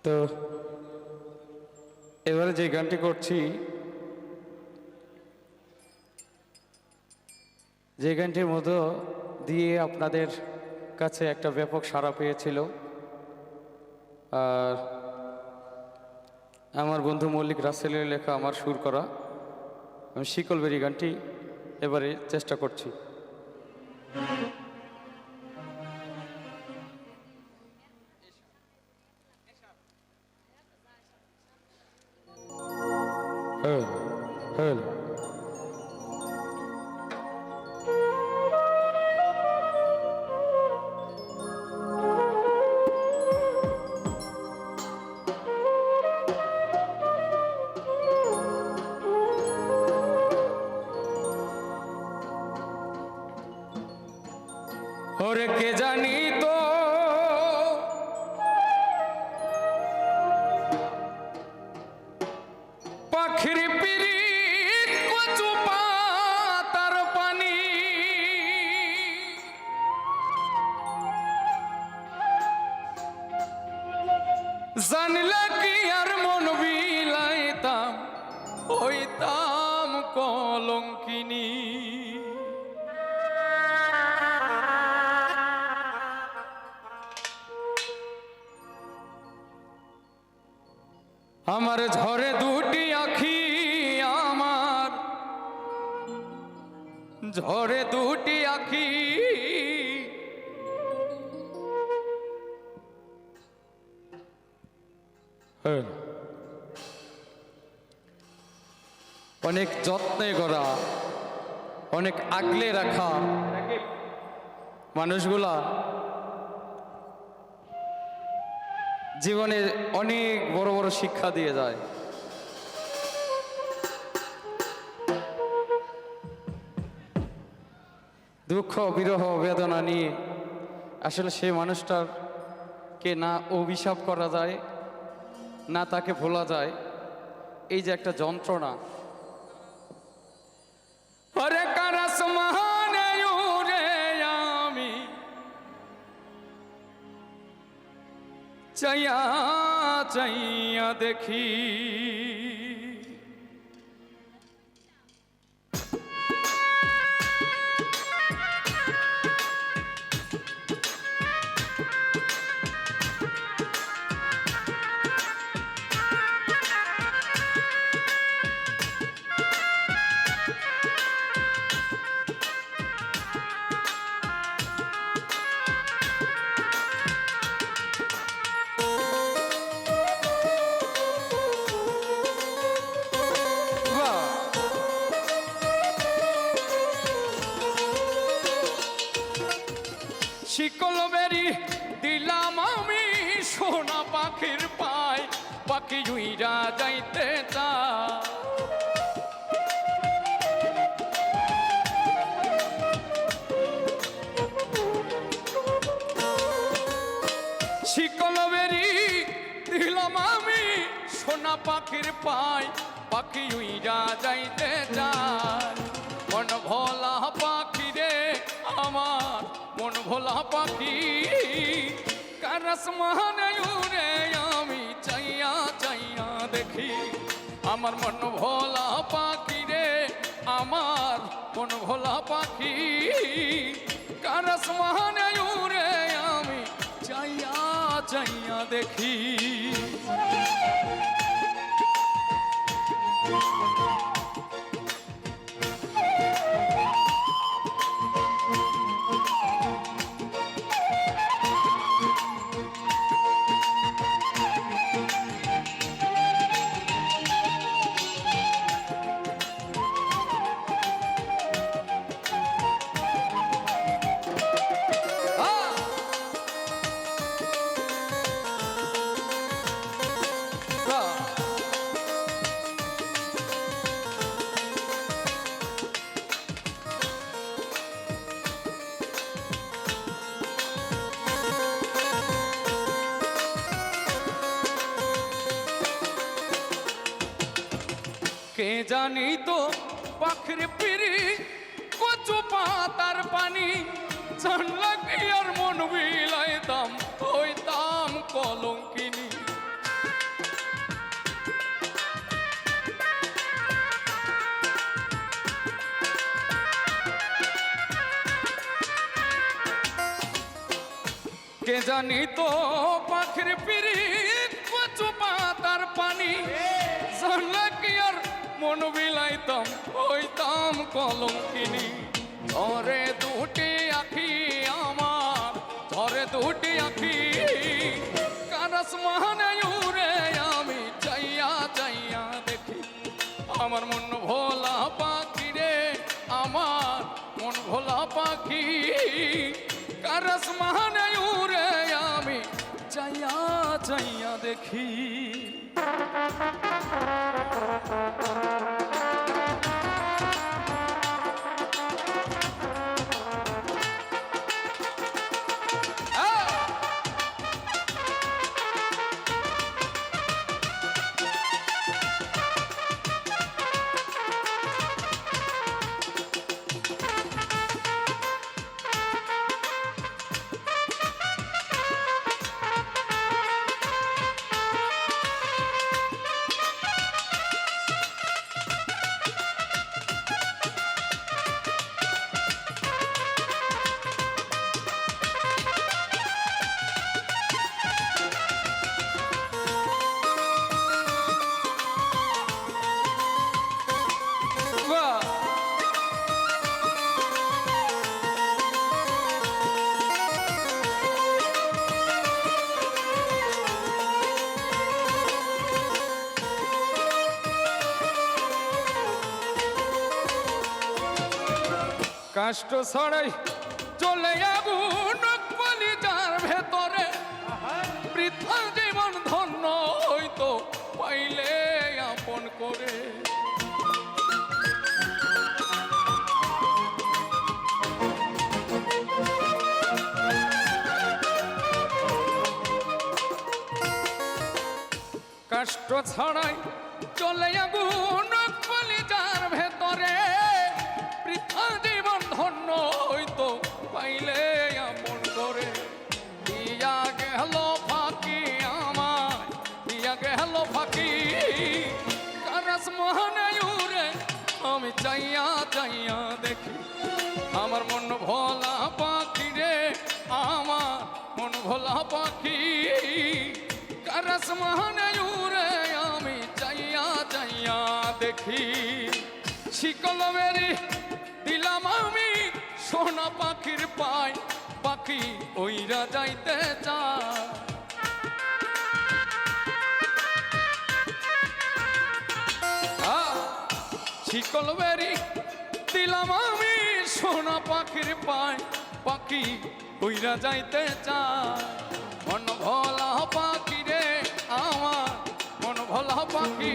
তো এবারে যে গানটি করছি, যে গানটির মধ্য দিয়ে আপনাদের কাছে একটা ব্যাপক সাড়া পেয়েছিল, আর আমার বন্ধু মল্লিক রাসেলের লেখা, আমার সুর করা আমি শিকলবেরি গানটি এবারে চেষ্টা করছি। ওরে কে জানি তো পাখির পিরিত কচু পাতার পানি, জানলে কি আর মন বিলাইতাম, হইতাম কলঙ্কিনী। আমার ঝরে দুটি আখি, আমার ঝরে দুটি আখি, অনেক যত্নে করা, অনেক আগলে রাখা মানুষগুলা জীবনে অনেক বড় বড় শিক্ষা দিয়ে যায়। দুঃখ বিরহ বেদনা নিয়ে আসলে সেই মানুষটাকে না অভিশাপ করা যায়, না তাকে ভোলা যায়। এই যে একটা যন্ত্রণা, আরে কারাস মহানে রে আমি চাইয়া চাইয়া দেখি, শিকলবেরি দিলাম আমি সোনা পাখির পায়, পাখি উইরা যাইতে চায়। শিকলবেরি দিলাম আমি সোনা পাখির পায়, পাখি উইরা যাইতে চায়। মন ভোলা পাখি রে আমার, মন ভোলা পাখি, কারাস মহানে রে আমি চাইয়া চাইয়া দেখি। আমার মন ভোলা পাখি রে আমার, মন ভোলা পাখি, কারাস মহানে রে আমি চাইয়া চাইয়া দেখি। কে জানি তো পাখির পিরি কচু পাতার পানি, জানলা কি আর মন বিলাইতাম, হইতাম কলঙ্কিনী। কে জানি তো পাখির পিরিত কচু পাতার পানি জানলে কি আর মন বিলাইতাম হইতাম কলঙ্কিনী। ধরে দুটি আখি আমার, ধরে দুটি আখি কারাস মানে উড়ে আমি চাইয়া চাইয়া দেখি। আমার মন ভোলা পাখি রে, আমার মন ভোলা পাখি কারাস মানে উড়ে আমি চাইয়া চাইয়া দেখি। কষ্ট ছড়াই চলে যাবো কলিজার ভেতরে, বৃথা জীবন ধন্য হইতো পাইলে আপন করে। কষ্ট ছড়াই চলে যাবো কলিজার ভেতরে, বৃথা জীবন ধন্য হইতো পাইলে আপন করে। দিয়া গেল ফাঁকি আমার, দিয়া গেল ফাঁকি কারাস মহানে উড়ে আমি চাইয়া চাইয়া দেখি। আমার মন ভোলা পাখি রে, আমার মন ভোলা পাখি কারাস মহানে উড়ে আমি চাইয়া চাইয়া দেখি। শিকল মেরি দিলাম আমি সোনা পাখির পায়, পাখি ওইরা যাইতে চায়। শিকল বেরি দিলাম আমি সোনা পাখির পায়, পাখি ওইরা যাইতে চায়। মন ভোলা পাখি রে, আমার মন ভোলা পাখি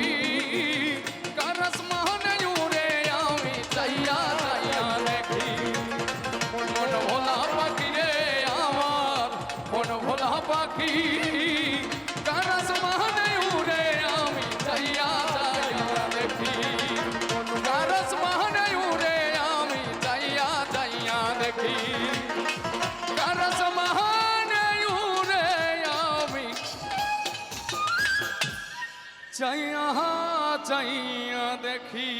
কারাস মানে উড়ে আমি চাইয়া চাইয়া দেখি। মন ভোলা পাখি রে, আমার মন ভোলা পাখি কারাস মানে উড়ে আমি চাইয়া চাইয়া দেখি। কারাস মানে উড়ে আমি চাইয়া চাইয়া দেখি। কারাস মানে উড়ে আমি চাইয়া চাইয়া দেখি।